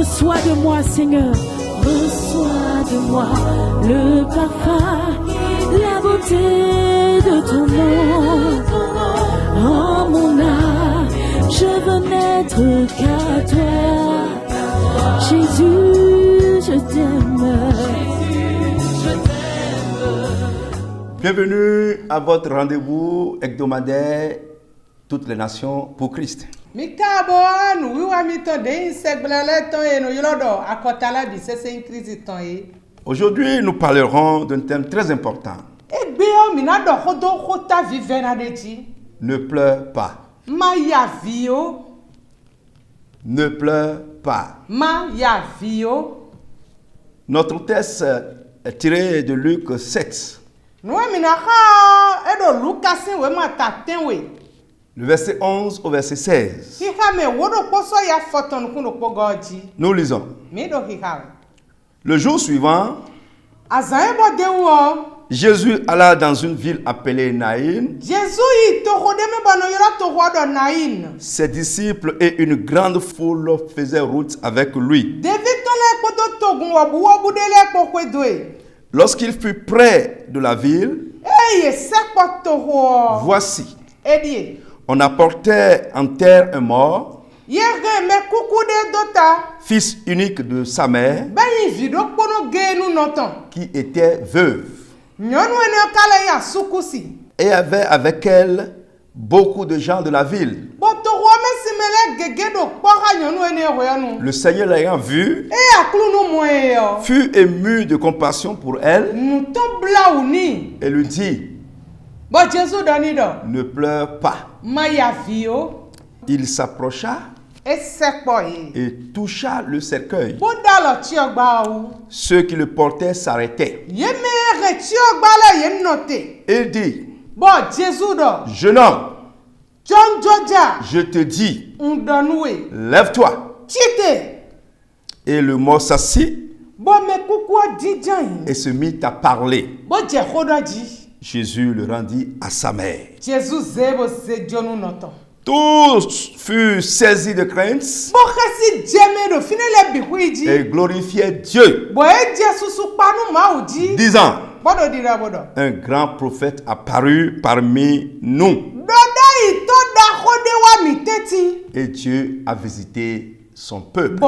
Reçois de moi, Seigneur. Reçois de moi le parfum, la beauté de ton nom. En mon âme, je veux n'être qu'à toi. Jésus, je t'aime. Bienvenue à votre rendez-vous hebdomadaire Toutes les nations pour Christ. Aujourd'hui, nous parlerons d'un thème très important. Ne pleure pas. Ne pleure pas. Notre texte est tiré de Luc 7. Le verset 11 au verset 16. Nous lisons. Le jour suivant, Jésus alla dans une ville appelée Naïn. Ses disciples et une grande foule faisaient route avec lui. Lorsqu'il fut près de la ville, voici, on apportait en terre un mort, fils unique de sa mère, qui était veuve, et avait avec elle beaucoup de gens de la ville. Le Seigneur l'ayant vue, fut ému de compassion pour elle et lui dit, ne pleure pas. Il s'approcha et toucha le cercueil. Ceux qui le portaient s'arrêtaient. Et dit, jeune homme, je te dis, lève-toi. Et le mort s'assit et se mit à parler. Jésus le rendit à sa mère. Tous furent saisis de crainte et glorifiaient Dieu, disant, un grand prophète apparut parmi nous. Et Dieu a visité son peuple.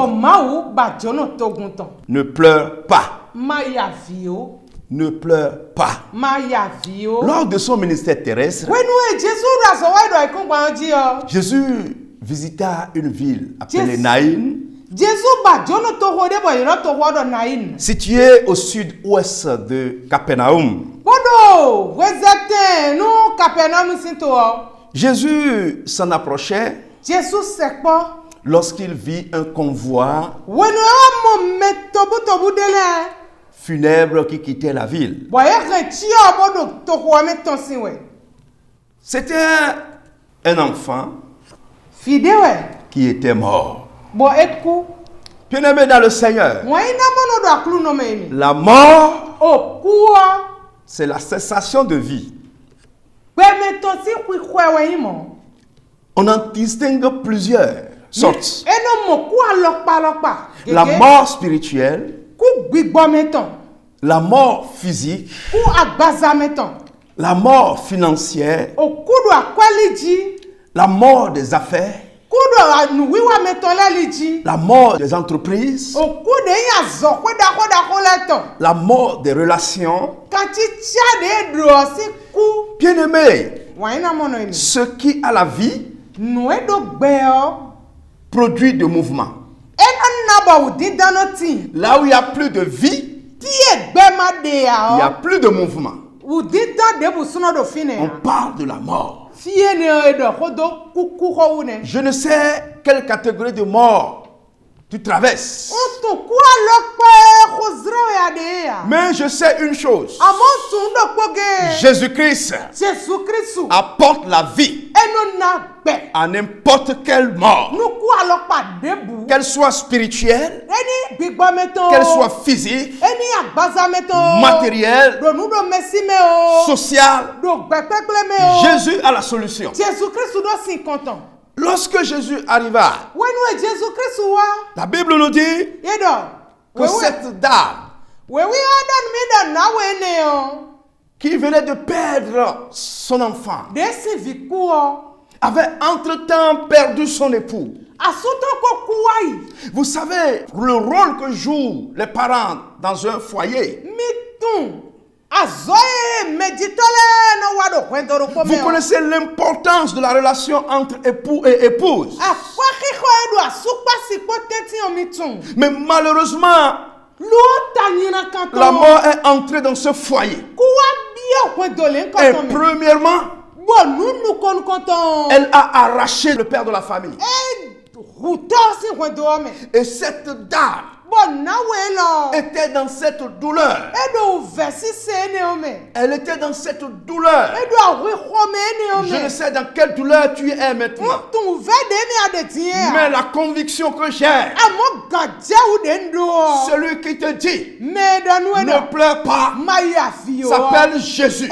Ne pleure pas. Ne pleure pas. Lors de son ministère terrestre, Jésus visita une ville appelée Naïn, située au sud-ouest de Capernaum. Jésus s'en approchait lorsqu'il vit un convoi funèbre qui quittait la ville. C'était un enfant qui était mort. Bien-aimé dans le Seigneur, la mort, c'est la cessation de vie. On en distingue plusieurs sortes. La mort spirituelle, la mort physique, la mort financière, la mort des affaires, la mort des entreprises, la mort des relations. Bien-aimé, ce qui a la vie produit de mouvement. Là où il n'y a plus de vie, il n'y a plus de mouvement. On parle de la mort. Je ne sais quelle catégorie de mort tu traverses. Mais je sais une chose. Jésus-Christ apporte la vie à n'importe quelle mort. Qu'elle soit spirituelle, qu'elle soit physique, matérielle, sociale. Jésus a la solution. Lorsque Jésus arriva, la Bible nous dit que cette dame qui venait de perdre son enfant avait entre-temps perdu son époux. Vous savez le rôle que jouent les parents dans un foyer. Vous connaissez l'importance de la relation entre époux et épouse. Mais malheureusement, la mort est entrée dans ce foyer. Et premièrement, elle a arraché le père de la famille. Et cette dame était dans cette douleur. Elle était dans cette douleur. Je ne sais dans quelle douleur tu es maintenant. Mais la conviction que j'ai, celui qui te dit ne pleure pas s'appelle Jésus.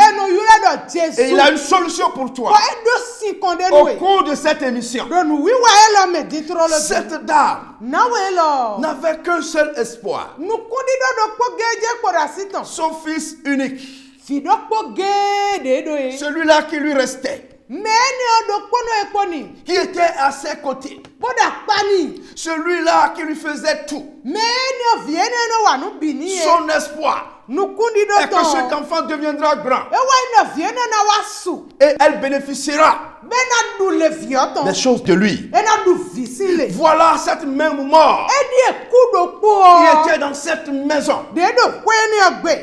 Et il a une solution pour toi. Au cours de cette émission, cette dame n'avait qu'un seul espoir. Son fils unique. Celui-là qui lui restait. Qui était à ses côtés. Celui-là qui lui faisait tout. Son espoir est que cet enfant deviendra grand. Et elle bénéficiera des choses de lui. Voilà cette même mort qui était dans cette maison.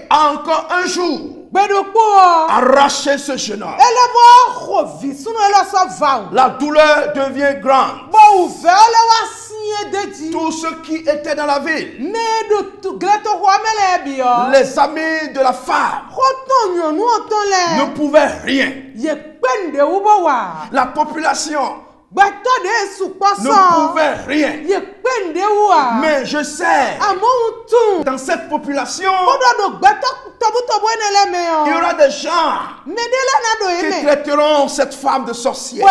Encore un jour, arracher ce jeune homme. La douleur devient grande. Tous ceux qui étaient dans la ville, les amis de la femme, ne pouvaient rien. La population ne pouvait rien. Mais je sais, dans cette population, il y aura des gens qui traiteront cette femme de sorcière.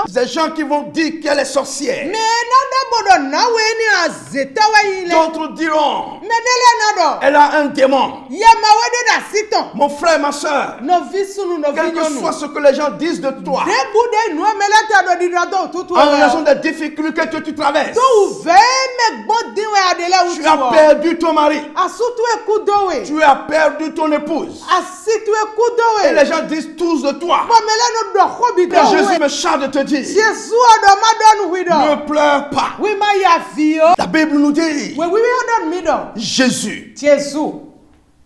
Des gens qui vont dire qu'elle est sorcière. D'autres diront, elle a un démon. Mon frère, ma soeur, quel que soit ce que les gens disent de toi, en raison des difficultés que tu traverses, tu as perdu ton mari, tu as perdu ton épouse, et les gens disent tous de toi. Et Jésus me charge de te dire, ne pleure pas. La Bible nous dit, Jésus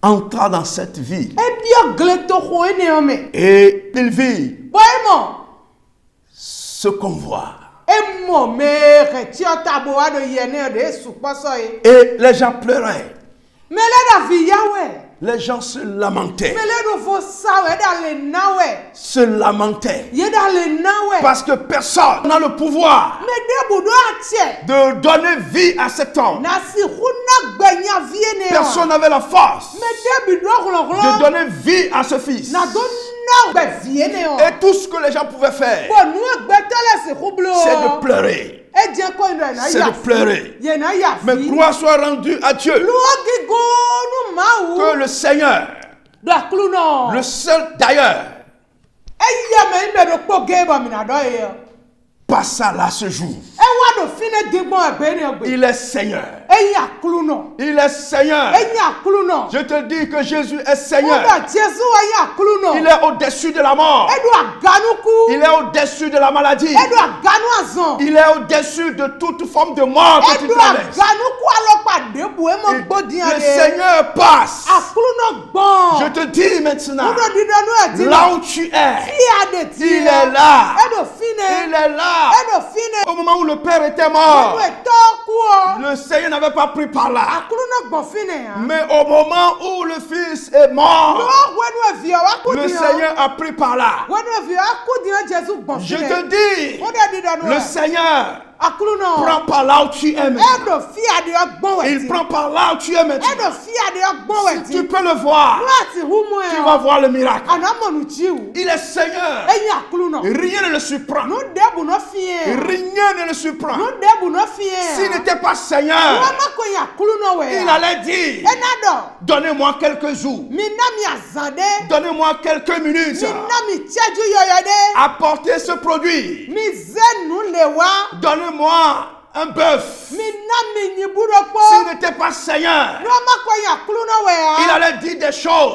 entra dans cette ville et il vit ce convoi. Et les gens pleuraient. Les gens se lamentaient. Se lamentaient. Parce que personne n'a le pouvoir de donner vie à cet homme. Personne n'avait la force de donner vie à ce fils. Et tout ce que les gens pouvaient faire, c'est de pleurer. C'est de pleurer. Mais gloire soit rendue à Dieu. Que le Seigneur, le seul d'ailleurs, passa là ce jour. Il est Seigneur. Il est Seigneur. Je te dis que Jésus est Seigneur. Il est au-dessus de la mort. Il est au-dessus de la maladie. Il est au-dessus de toute forme de mort que tu traverses. Le Seigneur passe. Je te dis maintenant, là où tu es, il est là. Il est là. Au moment où le Père était mort, Le Seigneur n'avait pas pris par là. Mais au moment où le Fils est mort, le Seigneur a pris par là. Je te dis, le Seigneur prend par là où tu es maintenant. Il prend par là où tu es maintenant. Si tu peux le voir, tu vas voir le miracle. Il est Seigneur. Rien ne le surprend. Rien ne le surprend. S'il n'était pas Seigneur, il allait dire, donnez-moi quelques jours. Donnez-moi quelques minutes. Apportez ce produit. Donnez-moi un bœuf. S'il n'était pas Seigneur, il allait dire des choses.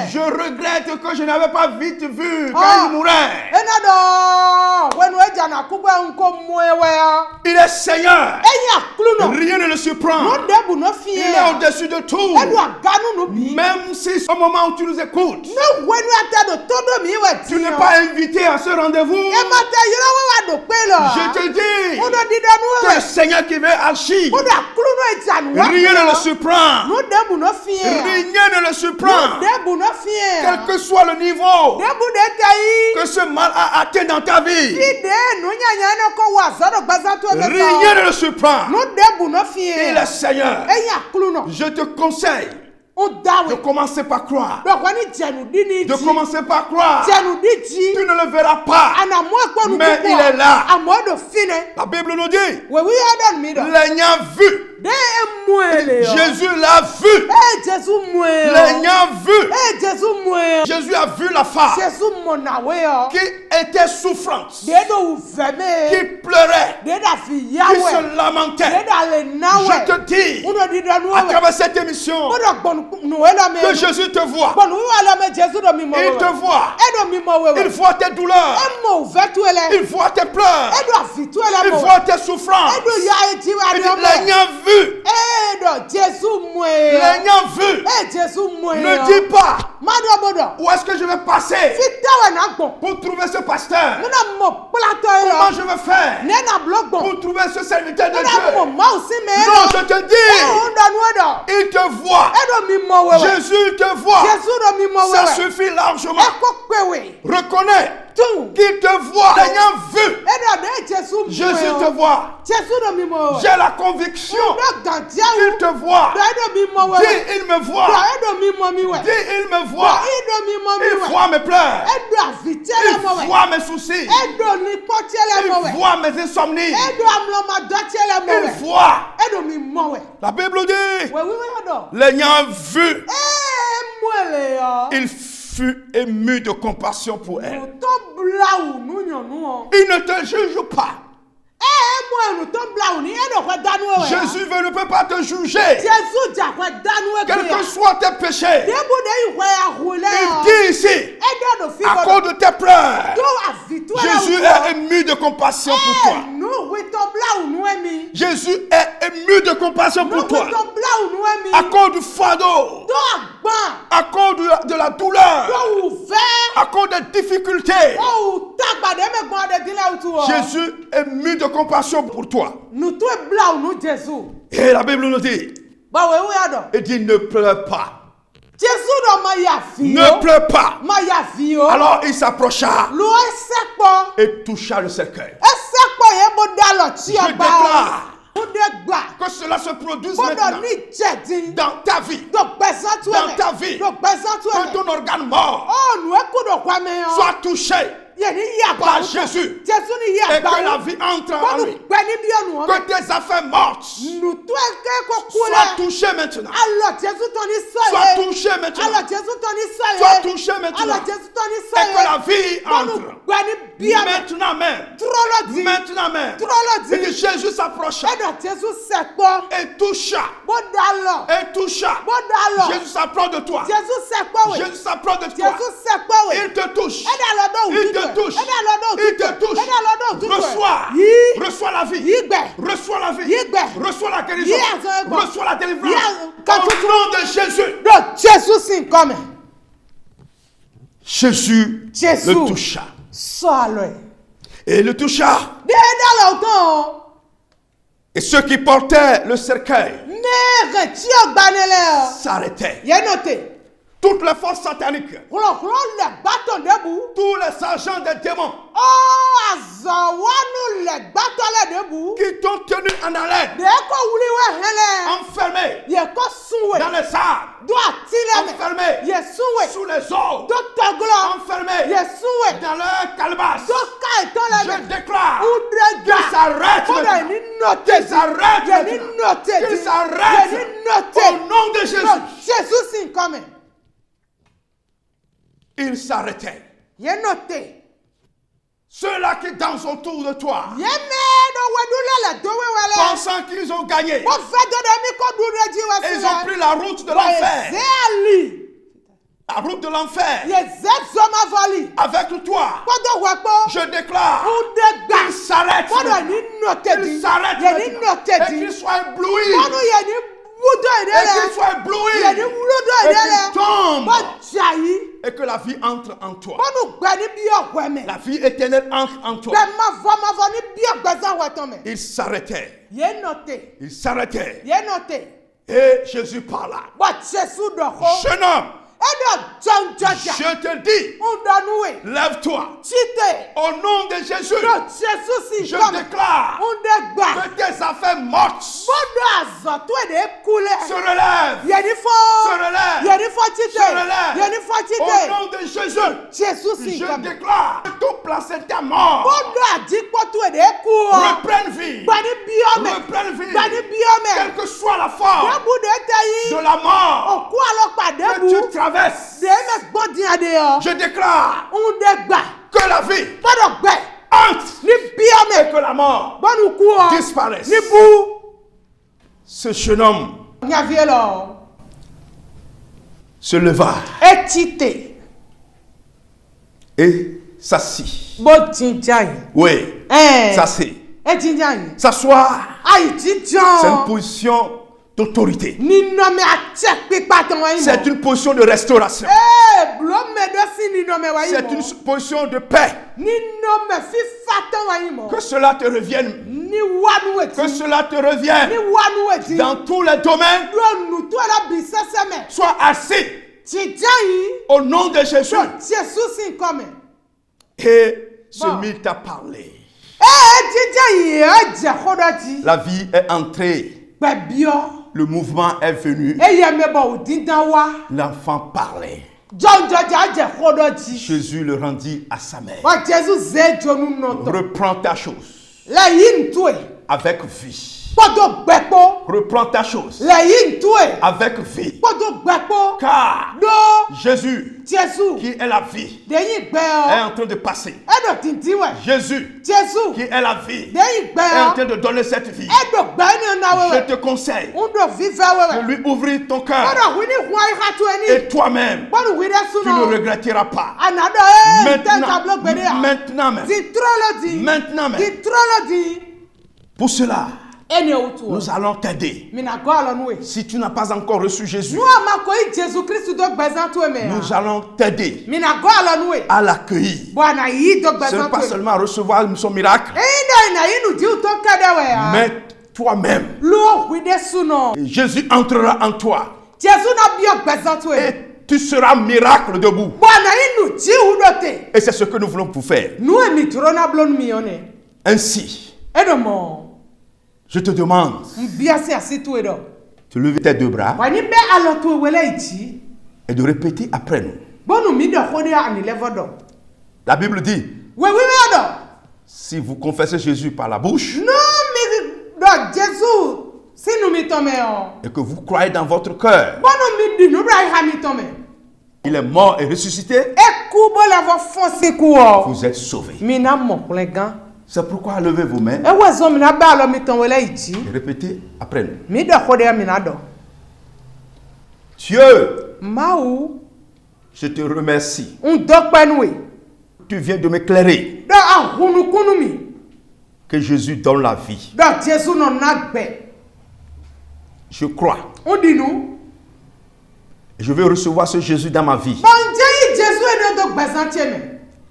Je regrette que je n'avais pas vite vu quand il mourait. Il est Seigneur. Rien ne le surprend. Il est au-dessus de tout. Même si au moment où tu nous écoutes, tu n'es pas invité à ce rendez-vous, je te dis que le Seigneur qui veut agir, rien ne le surprend. Rien ne le surprend. Quel que soit le niveau que ce mal a atteint dans ta vie, rien ne le surprend. Il est Seigneur. Je te conseille de commencer par croire. De commencer par croire. Tu ne le verras pas, mais il est là. La Bible nous dit, l'ayant vu, Jésus l'a vu. L'ayant vu, Jésus a vu la femme qui était souffrante, qui pleurait, qui se lamentait. Je te dis, à travers cette émission, que Jésus te voit. Il te voit. Il voit tes douleurs. Il voit tes pleurs. Il voit tes souffrances. L'ayant vu. L'ayant vu. Ne dis pas où est-ce que je vais passer pour trouver ce pasteur. Comment je vais faire pour trouver ce serviteur de Dieu. Non, je te dis, il te voit. Jésus te voit. Ça suffit largement. Reconnais qu'il te voit. L'ayant vu, Jésus te voit. J'ai la conviction qu'il te voit. Dis, il me voit. Dis, il me voit. Il voit mes pleurs. Il voit mes soucis. Il voit mes insomnies. Il voit. La Bible dit, l'ayant vu, il fut ému de compassion pour elle. Il ne te juge pas. Jésus ne peut pas te juger. Quels que soient tes péchés. Il dit ici, à cause de tes pleurs, Jésus est ému de compassion pour toi. Jésus est ému de compassion pour toi. À cause du fardeau, à cause de la douleur, à cause des difficultés, Jésus est ému de compassion pour toi. Et la Bible nous dit, il dit ne pleure pas. Ne pleure pas. Alors il s'approcha et toucha le cercueil. Je déclare que cela se produise maintenant dans ta vie. Dans ta vie. Que ton organe mort soit touché par Jésus. Et que la vie entre en lui. Que tes affaires mortes soient touchées maintenant. Soient touchées maintenant. Soient touchées maintenant. Et que la vie entre. Maintenant même. Maintenant même. Et que Jésus s'approcha. Et toucha. Et toucha. Jésus s'approche de toi. Jésus s'approche de toi. Il te touche. Il te touche. Il te touche. Reçois la vie. Reçois la vie. Reçois la guérison. Reçois la délivrance. Au nom de Jésus. Jésus le toucha. Et il le toucha. Et ceux qui portaient le cercueil s'arrêtaient. Toutes les forces sataniques, tous les agents des démons qui t'ont tenu en haleine, enfermés dans les arbres, enfermés sous les eaux, enfermés dans leur calebasse, je déclare qu'ils s'arrêtent maintenant, qu'ils s'arrêtent au nom de Jésus. Ils s'arrêtaient. Ceux-là qui dansent autour de toi, pensant qu'ils ont gagné, ils ont pris la route de l'enfer. La route de l'enfer. Avec toi, je déclare qu'ils s'arrêtent. Qu'ils s'arrêtent et qu'ils soient éblouis. Et qu'ils soient éblouis. Et qu'ils tombent. Et que la vie entre en toi. La vie éternelle entre en toi. Il s'arrêtait. Il s'arrêtait. Et Jésus parla. Jeune homme, je te dis, lève-toi. Au nom de Jésus, je déclare que tes affaires mortes se relèvent. Au nom de Jésus, je déclare que tout placenta mort reprenne vie. Reprenne vie. Quelle que soit la forme de la mort que tu traverses, je déclare que la vie entre et que la mort disparaisse. Ce jeune homme se leva et s'assit. Oui, s'assit. S'asseoir, c'est une position d'autorité. C'est une position de restauration. C'est une position de paix. Que cela te revienne. Que cela te revienne dans tous les domaines. Sois assis au nom de Jésus. Et se mit à parler. La vie est entrée. Le mouvement est venu. L'enfant parlait. Jésus le rendit à sa mère. Reprends ta chose avec vie. Reprends ta chose avec vie. Car Jésus, qui est la vie, est en train de passer. Jésus, qui est la vie, est en train de donner cette vie. Je te conseille de lui ouvrir ton cœur. Et toi-même, tu ne regretteras pas. Maintenant même. Pour cela, nous allons t'aider. Si tu n'as pas encore reçu Jésus, nous allons t'aider à l'accueillir. Ce n'est pas seulement à recevoir son miracle, mais toi-même. Jésus entrera en toi. Et tu seras miracle debout. Et c'est ce que nous voulons pour faire. Ainsi, je te demande de lever tes deux bras et de répéter après nous. La Bible dit, si vous confessez Jésus par la bouche et que vous croyez dans votre cœur, il est mort et ressuscité, vous êtes sauvés. C'est pourquoi levez vos mains et répétez après nous. Dieu, je te remercie. Tu viens de m'éclairer que Jésus donne la vie. Je crois. Je vais recevoir ce Jésus dans ma vie.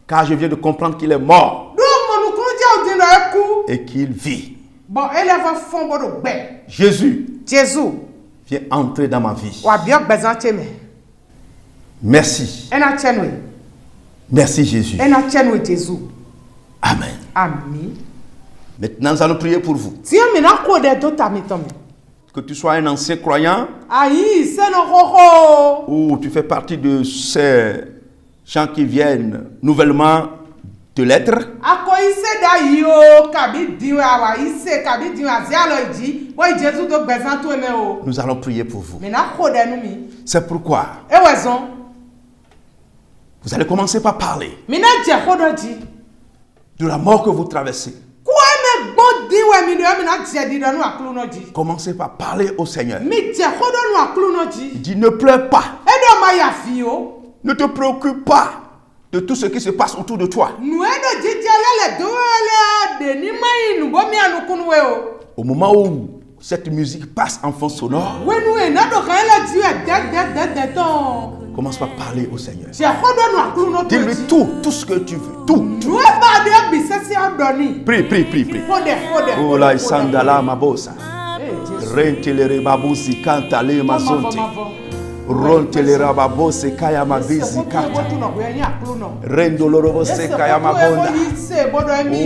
Car je viens de comprendre qu'il est mort et qu'il vit. Bon, elle va fond bon de Jésus. Jésus. Viens entrer dans ma vie. Wa bien besoin teme. Merci. Ena tienwe. Merci Jésus. Ena tienwe Jésus. Amen. Amen. Maintenant, nous allons prier pour vous. Tiens, maintenant, quoi de tout à m'étonner. Que tu sois un ancien croyant Aïe, c'est non roro. ou tu fais partie de ces gens qui viennent nouvellement de l'être. Ako ise da yo kabi diwe awa ise kabi diwe azialo iji. Wa Jésus do besoin tout aimer o. Nous allons prier pour vous. Maintenant, quoi de nous mi. C'est pourquoi E wezon. vous allez commencer par parler Maintenant, Dieu quoi de dit. de la mort que vous traversez. Quoi me bon diwe mi de maintenant Dieu dit dans nous aklu no dit. Commencez par parler au Seigneur. Mi Dieu quoi de nous aklu no dit. Il dit ne pleure pas. E do ma ya fi o. Ne te préoccupe pas de tout ce qui se passe autour de toi. Nous e do dit le do le de ni mai nu bo mi anu kunu we o. Au moment où cette musique passe en fond sonore, We nous e na do kan la Dieu de ton. commence par parler au Seigneur. Dieu quoi de nous aklu no Dis-lui tout ce que tu veux, tout. Nous e ba de bi se si andoni. Prie, prie, prie, prie. Fode. Oh la isandala mabosa. Jésus. Rentelere babusi kantale mazonte. Rontelera babose kaya mabizi kata. Rendolorobo se kaya mabonda.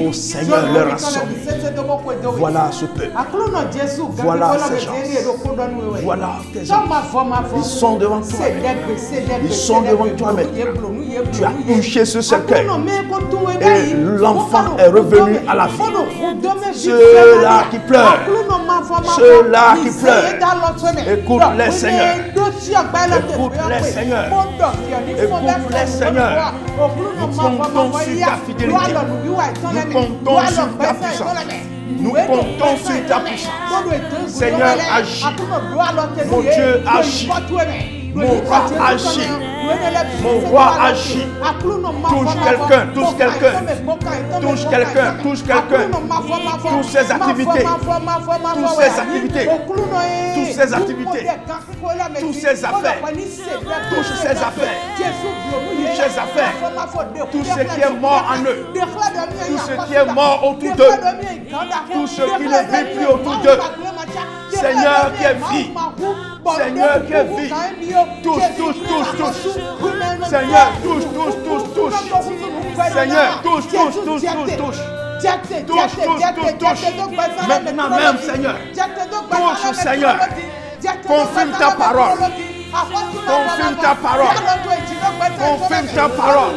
Oh Seigneur, leur assomme. Voilà ce peuple. Voilà ces gens. Voilà tes gens. Ils sont devant toi. Ils sont devant toi maintenant. Tu as touché ce cercueil. Et l'enfant est revenu à la vie. Ceux-là qui pleurent. Ceux-là qui pleurent. Écoute-les, Seigneur. Écoute-les, Seigneur. Écoute-les, Seigneur. Nous comptons sur ta fidélité. Nous comptons sur ta puissance. Nous comptons sur ta puissance. Seigneur, agis. Mon Dieu, agis. Mon roi agit. Mon roi agit. Touche quelqu'un, touche quelqu'un. Touche quelqu'un, touche quelqu'un. Touche ses activités. Toutes ses activités. Toutes ses activités. Toutes ses affaires. Touche ses affaires. Touche ses affaires. Tout ce qui est mort en eux. Tout ce qui est mort autour d'eux. Tout ce qui ne vit plus autour d'eux. Seigneur qui est vie. Seigneur qui est vie. Touche, touche, touche, touche. Seigneur, touche, touche, touche, touche. Seigneur, touche, touche, touche, touche, touche. Touche, touche, touche, touche. Maintenant même, Seigneur. Touche, Seigneur. Confirme ta parole. Confirme ta parole. Confirme ta parole.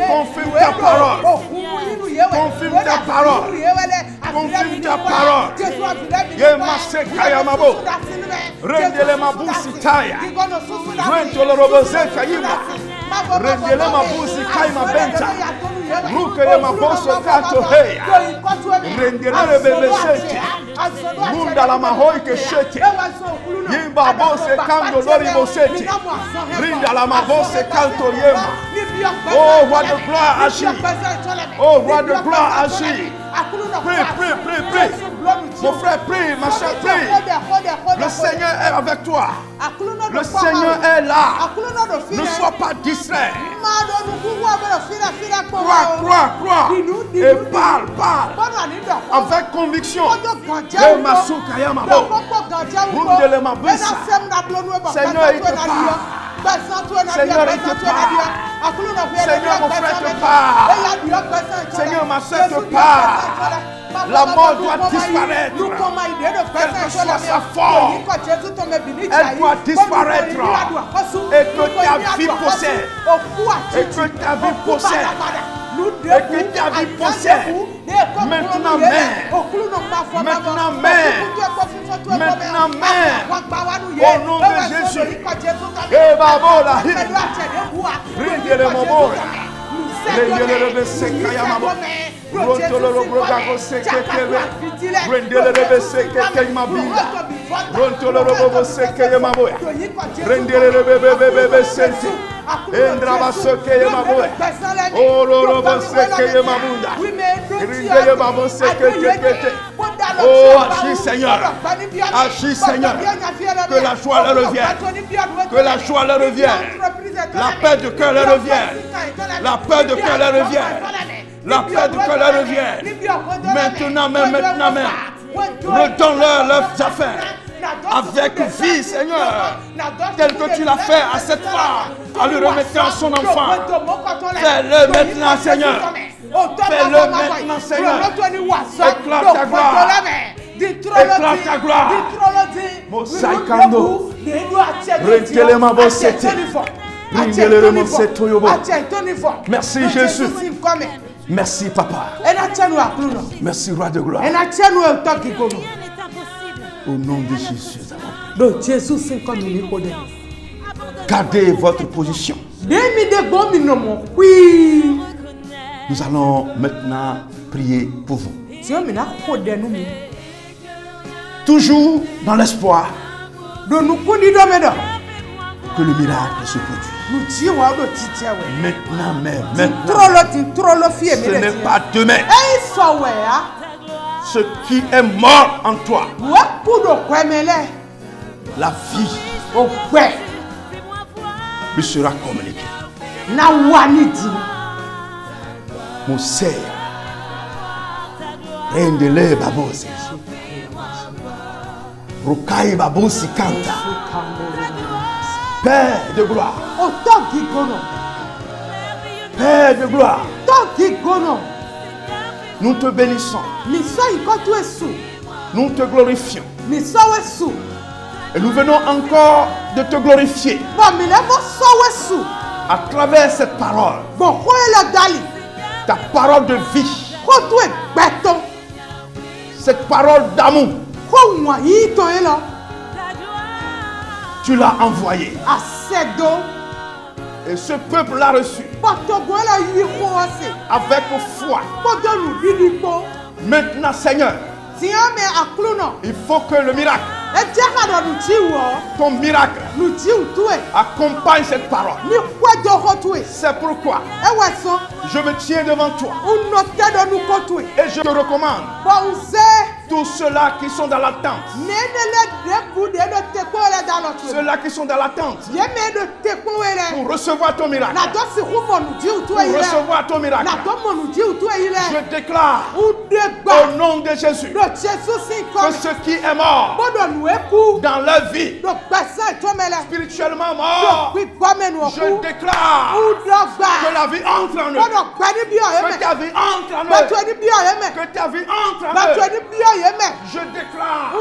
Confirme ta parole. Confirme ta parole. Confirme ta parole. Yemase kaya mabo. Rendele mabusi taya. Rentolo roboze kayima. Rendele mabusi kayima benta. Ruke ye maboso kato heya. Rendele rebebe sete. Runda la mahoi ke shete. Yimba bose kando lori bosete. Rinda la mabose kanto yema. Oh, roi de gloire agis. Oh, roi de gloire agis. Prie, prie, prie, prie. Mon frère, prie, ma soeur, prie. Le Seigneur est avec toi. Le Seigneur est là. Ne sois pas distrait. Crois. Et parle. Avec conviction. Seigneur, il te parle. Seigneur, il te parle. Seigneur, mon frère te parle. Seigneur, ma soeur te parle. La mort doit disparaître. Quelle que soit sa forme, elle doit disparaître. Et que ta vie possède. Et que ta vie possède. Et que ta vie possède. Maintenant même. Maintenant même. Maintenant même. Au nom de Jésus. Et babola. Ringele mobola. Ringele rebe sekaya mabo. Rontolo brogago sekekebe. Rendele rebe sekeke mabinda. Rontolo robo sekeye maboya. Rendele rebe sente. Endraba sekeye maboya. Oh robo sekeye mabunda. Rendele babo sekeke. Oh agis Seigneur. Agis Seigneur. Que la joie leur revienne. Que la joie leur revienne. La paix de cœur leur revienne. La paix de cœur leur revienne. La paix de cœur leur revienne. Maintenant même. Redonne-leur leurs affaires. Avec vie, Seigneur, tel que tu l'as fait à cette femme, en lui remettant son enfant. Fais-le maintenant, Seigneur. Fais-le maintenant, Seigneur. Éclate ta gloire. Éclate ta gloire. Mosaïkando. Rentelema bosete. Ringelema setoyobo. Merci Jésus. Merci Papa. Merci Roi de gloire. Au nom de Jésus. Gardez votre position. Nous allons maintenant prier pour vous. Toujours dans l'espoir que le miracle se produise. Maintenant même. Ce n'est pas demain. Ce qui est mort en toi, la vie lui sera communiquée. Mon Seigneur, rendez-le babose. Rokai babosi kanta. Père de gloire. Père de gloire. Nous te bénissons. Nous te glorifions. Et nous venons encore de te glorifier à travers cette parole. Ta parole de vie. Cette parole d'amour. Tu l'as envoyée. Et ce peuple l'a reçu avec foi. Maintenant, Seigneur, il faut que le miracle, ton miracle, accompagne cette parole. C'est pourquoi je me tiens devant toi et je te recommande tous ceux-là qui sont dans l'attente. Ceux-là qui sont dans l'attente pour recevoir ton miracle. Pour recevoir ton miracle. Je déclare au nom de Jésus que ceux qui est mort dans leur vie, spirituellement mort, je déclare que la vie entre en eux. Que ta vie entre en eux. Que ta vie entre en eux. Je déclare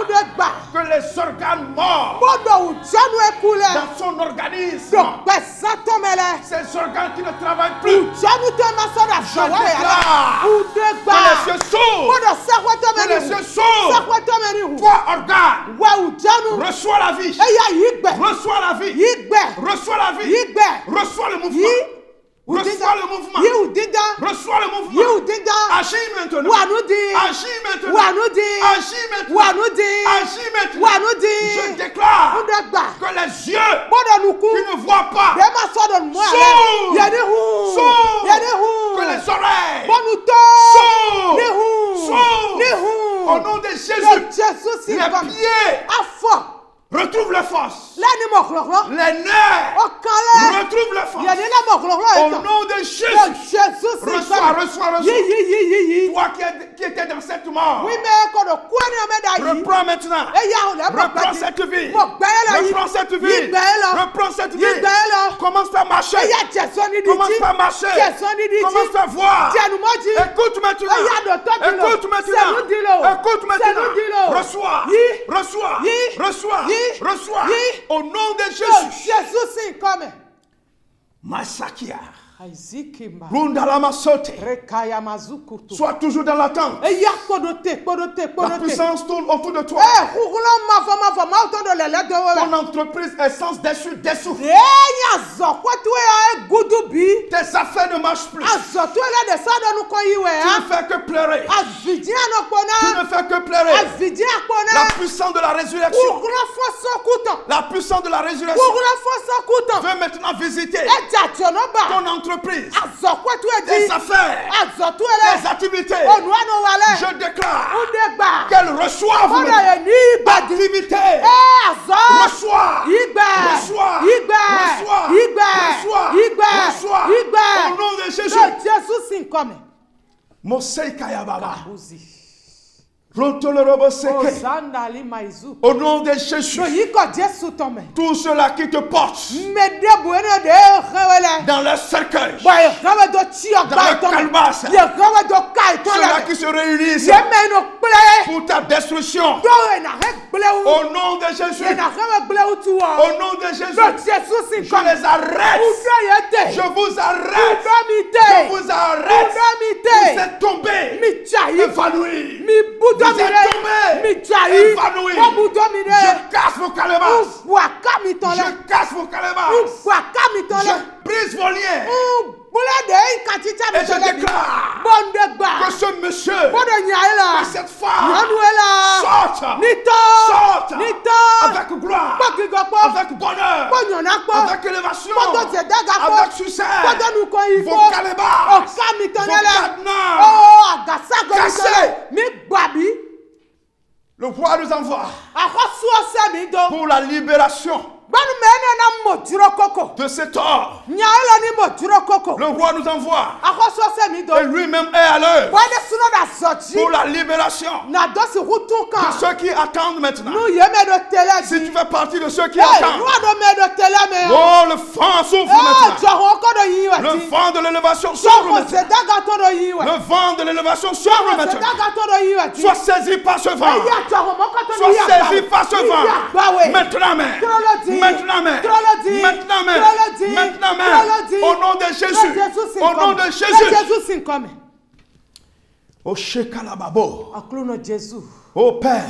que les organes morts dans son organisme, ces organes qui ne travaillent plus, je déclare que les cieux s'ouvrent. Que les cieux s'ouvrent. Toi, organe, reçois la vie. Reçois la vie. Reçois la vie. Reçois le mouvement. Reçois le mouvement. Reçois le mouvement. Agis maintenant. Agis maintenant. Agis maintenant. Agis maintenant. Je déclare que les yeux qui ne voient pas s'ouvrent. Que les oreilles s'ouvrent. Au nom de Jésus, les pieds retrouve la force. Les nerfs retrouvent la force. Au nom de Jésus. Reçois. Toi qui étais dans cette mort. Reprends maintenant. Reprends cette vie. Reprends cette vie. Reprends cette vie. Commence à marcher. Commence à marcher. Commence à voir. Écoute maintenant. Écoute maintenant. Écoute maintenant. Reçois. Au nom de Jésus. Masakia. Sois toujours dans l'attente. La puissance tourne autour de toi. Ton entreprise est sans dessus. Tes affaires ne marchent plus. Tu ne fais que pleurer. Tu ne fais que pleurer. La puissance de la résurrection. La puissance de la résurrection veut maintenant visiter ton entreprise, tes affaires, tes activités. Je déclare qu'elles reçoivent activité. Reçois. Au nom de Jésus. Mosei Kayababa. Au nom de Jésus, tous ceux-là qui te portent dans leur cercueil, dans leur calebasse, ceux-là qui se réunissent pour ta destruction, au nom de Jésus, au nom de Jésus, je les arrête, je vous arrête, je vous arrête, vous êtes tombés, évanouis. Vous êtes tombés, évanouis. Je casse vos calebasses. Je casse vos calebasses. Je brise vos liens. Et je déclare que ce monsieur, que cette femme sorte avec gloire, avec bonheur, avec élévation, avec succès. Vos calebasses, vos cadenas cassés. Le roi nous envoie pour la libération de cet or. Le roi nous envoie et lui-même est à l'œuvre pour la libération de ceux qui attendent maintenant. Si tu fais partie de ceux qui attendent, oh, le vent s'ouvre maintenant. Le vent de l'élévation s'ouvre maintenant. Le vent de l'élévation s'ouvre maintenant. Sois saisi par ce vent. Sois saisi par ce vent. Maintenant même. Maintenant même. Maintenant même. Au nom de Jésus. Au nom de Jésus. Au Shekalababo. Au Père.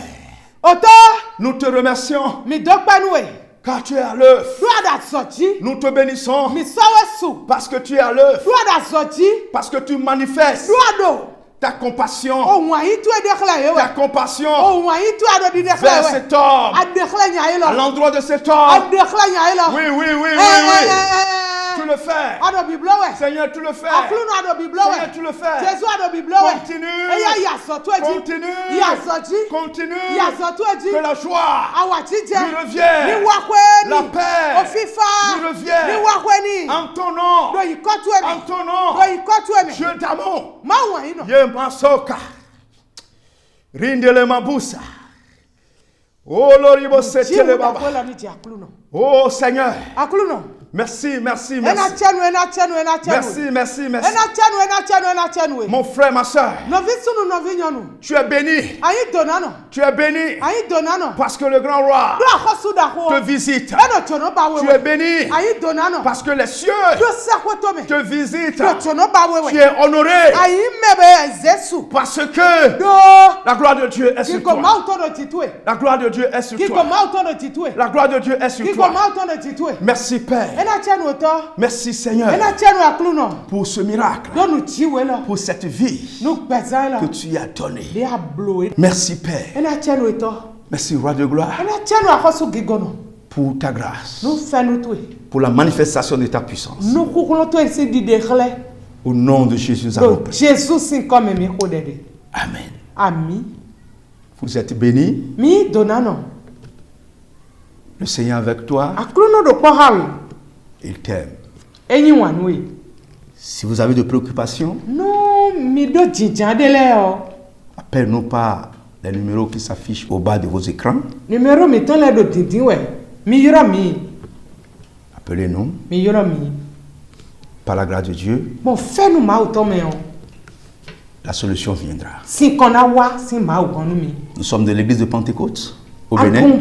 Nous te remercions. Car tu es à l'œuvre. Nous te bénissons. Parce que tu es à l'œuvre. Parce que tu manifestes ta compassion. Ta compassion vers cet homme. À l'endroit de cet homme. Oui. Tu le fais. Seigneur, tu le fais. Seigneur, tu le fais. Continue. Que la joie lui revienne. La paix lui revienne. En ton nom. Dieu d'amour. Yemasoka. Rindele mabusa. Oh Loribo setele baba. Oh Seigneur. Merci. Merci. Mon frère, ma soeur. Tu es béni. Tu es béni. Parce que le grand roi te visite. Tu es béni. Parce que les cieux te visitent. Tu es honoré. Parce que la gloire de Dieu est sur toi. La gloire de Dieu est sur toi. La gloire de Dieu est sur toi. Merci Père. Merci Seigneur pour ce miracle, pour cette vie que tu as donnée. Merci Père. Merci Roi de gloire pour ta grâce, pour la manifestation de ta puissance. Au nom de Jésus, nous avons prié. Amen. Vous êtes bénis. Le Seigneur est avec toi. Il t'aime. Si vous avez des préoccupations, appelle-nous par les numéros qui s'affichent au bas de vos écrans. Appelez-nous. Par la grâce de Dieu, la solution viendra. Nous sommes de l'église de Pentecôte au Bénin.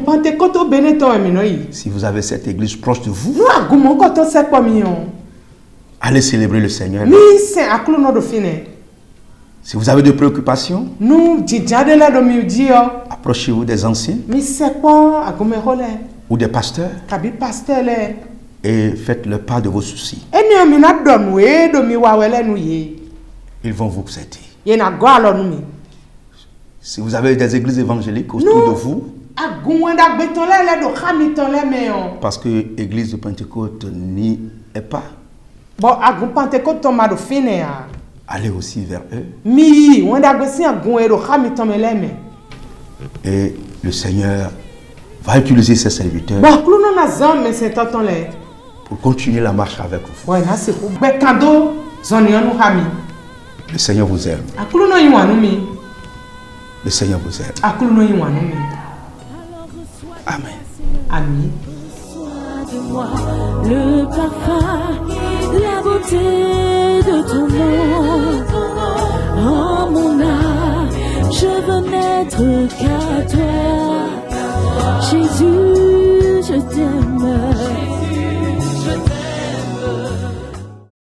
Si vous avez cette église proche de vous, allez célébrer le Seigneur. Si vous avez des préoccupations, approchez-vous des anciens ou des pasteurs et faites le part de vos soucis. Ils vont vous aider. Si vous avez des églises évangéliques autour de vous, parce que l'église de Pentecôte n'y est pas, allez aussi vers eux. Et le Seigneur va utiliser ses serviteurs pour continuer la marche avec vous. Le Seigneur vous aime. Le Seigneur vous aime. Amen. Amen. Sois de moi le parfum, la beauté de ton nom. Oh mon âme, je veux n'être qu'à toi. Jésus, je t'aime.